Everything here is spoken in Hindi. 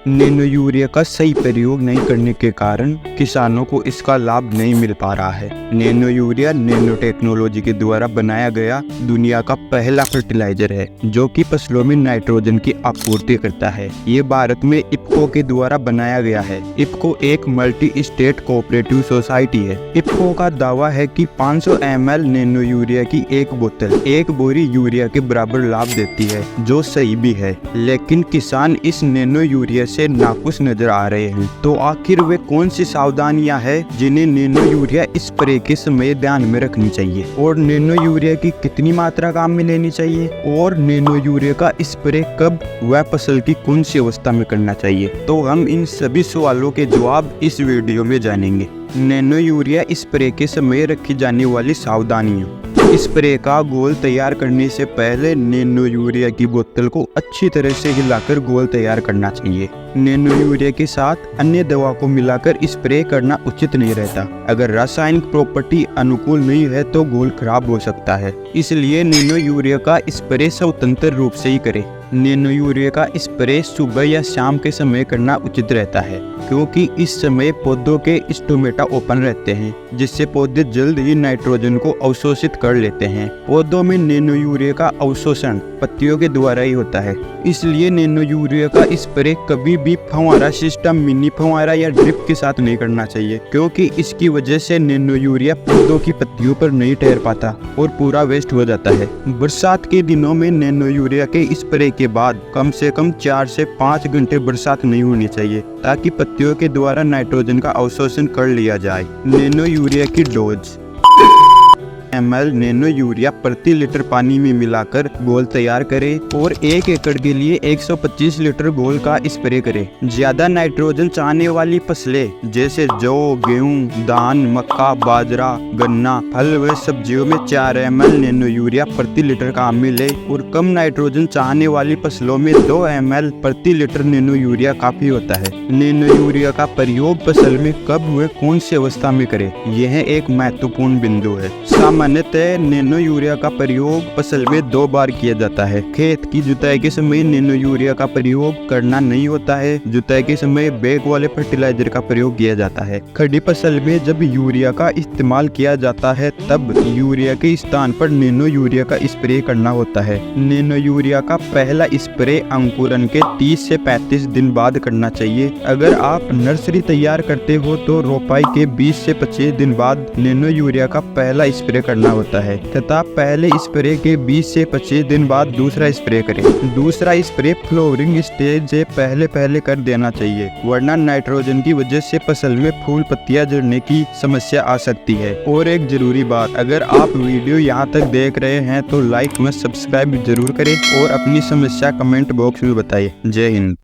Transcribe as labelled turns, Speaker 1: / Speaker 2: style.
Speaker 1: नैनो यूरिया का सही प्रयोग नहीं करने के कारण किसानों को इसका लाभ नहीं मिल पा रहा है। नैनो यूरिया नैनो टेक्नोलॉजी के द्वारा बनाया गया दुनिया का पहला फर्टिलाइजर है जो कि फसलों में नाइट्रोजन की आपूर्ति करता है। ये भारत में इफको के द्वारा बनाया गया है। इफको एक मल्टी स्टेट कोऑपरेटिव सोसाइटी है। इफको का दावा है कि 500 ml नैनो यूरिया की एक बोतल एक बोरी यूरिया के बराबर लाभ देती है, जो सही भी है। लेकिन किसान इस नैनो यूरिया से नाखुश नजर आ रहे हैं। तो आखिर वे कौन सी सावधानियां हैं जिन्हें नैनो यूरिया स्प्रे के समय ध्यान में रखनी चाहिए, और नैनो यूरिया की कितनी मात्रा काम में लेनी चाहिए, और नैनो यूरिया का स्प्रे कब व फसल की कौन सी अवस्था में करना चाहिए। तो हम इन सभी सवालों के जवाब इस वीडियो में जानेंगे। नैनो यूरिया स्प्रे के समय रखी जाने वाली सावधानियां। स्प्रे का घोल तैयार करने से पहले नैनो यूरिया की बोतल को अच्छी तरह से हिलाकर घोल तैयार करना चाहिए। नैनो यूरिया के साथ अन्य दवा को मिलाकर स्प्रे करना उचित नहीं रहता। अगर रासायनिक प्रॉपर्टी अनुकूल नहीं है तो घोल खराब हो सकता है। इसलिए नैनो यूरिया का स्प्रे स्वतंत्र रूप से ही करें। नैनो यूरिया का स्प्रे सुबह या शाम के समय करना उचित रहता है, क्योंकि इस समय पौधों के स्टोमेटा ओपन रहते हैं, जिससे पौधे जल्द ही नाइट्रोजन को अवशोषित कर लेते हैं। पौधों में नैनो यूरिया का अवशोषण पत्तियों के द्वारा ही होता है। इसलिए नैनो यूरिया का स्प्रे कभी भी फव्वारा सिस्टम, मिनी फव्वारा या ड्रिप के साथ नहीं करना चाहिए, क्योंकि इसकी वजह से नैनो यूरिया पौधों की पत्तियों पर नहीं ठहर पाता और पूरा वेस्ट हो जाता है। बरसात के दिनों में नैनो यूरिया के स्प्रे के बाद कम से कम 4 से 5 घंटे बरसात नहीं होनी चाहिए, ताकि पत्तियों के द्वारा नाइट्रोजन का अवशोषण कर लिया जाए। नैनो यूरिया की डोज ml नैनो यूरिया प्रति लीटर पानी में मिलाकर घोल तैयार करें और 1 एकड़ के लिए 125 लीटर घोल का स्प्रे करें। ज्यादा नाइट्रोजन चाहने वाली फसलें जैसे जौ, गेहूं, धान, मक्का, बाजरा, गन्ना, फल व सब्जियों में 4 ml नैनो यूरिया प्रति लीटर काम में ले, और कम नाइट्रोजन चाहने वाली फसलों में 2 ml प्रति लीटर नैनो यूरिया काफी होता है। नैनो यूरिया का प्रयोग फसल में कब व कौन सी अवस्था में करें, यह एक महत्वपूर्ण बिंदु है। सामान्यतः नैनो यूरिया का प्रयोग फसल में 2 बार किया जाता है। खेत की जुताई के समय नैनो यूरिया का प्रयोग करना नहीं होता है। जुताई के समय बैग वाले फर्टिलाइजर का प्रयोग किया जाता है। खड़ी फसल में जब यूरिया का इस्तेमाल किया जाता है तब यूरिया के स्थान पर नैनो यूरिया का स्प्रे करना होता है। नैनो यूरिया का पहला स्प्रे अंकुरन के 30 से 35 दिन बाद करना चाहिए। अगर आप नर्सरी तैयार करते हो तो रोपाई के 20 से 25 दिन बाद नैनो यूरिया का पहला स्प्रे करना होता है, तथा पहले स्प्रे के 20 से 25 दिन बाद दूसरा स्प्रे करें। दूसरा स्प्रे फ्लावरिंग स्टेज से पहले कर देना चाहिए, वरना नाइट्रोजन की वजह से फसल में फूल पत्तियां झड़ने की समस्या आ सकती है। और एक जरूरी बात, अगर आप वीडियो यहाँ तक देख रहे हैं तो लाइक व सब्सक्राइब जरूर करें और अपनी समस्या कमेंट बॉक्स में बताइए। जय हिंद।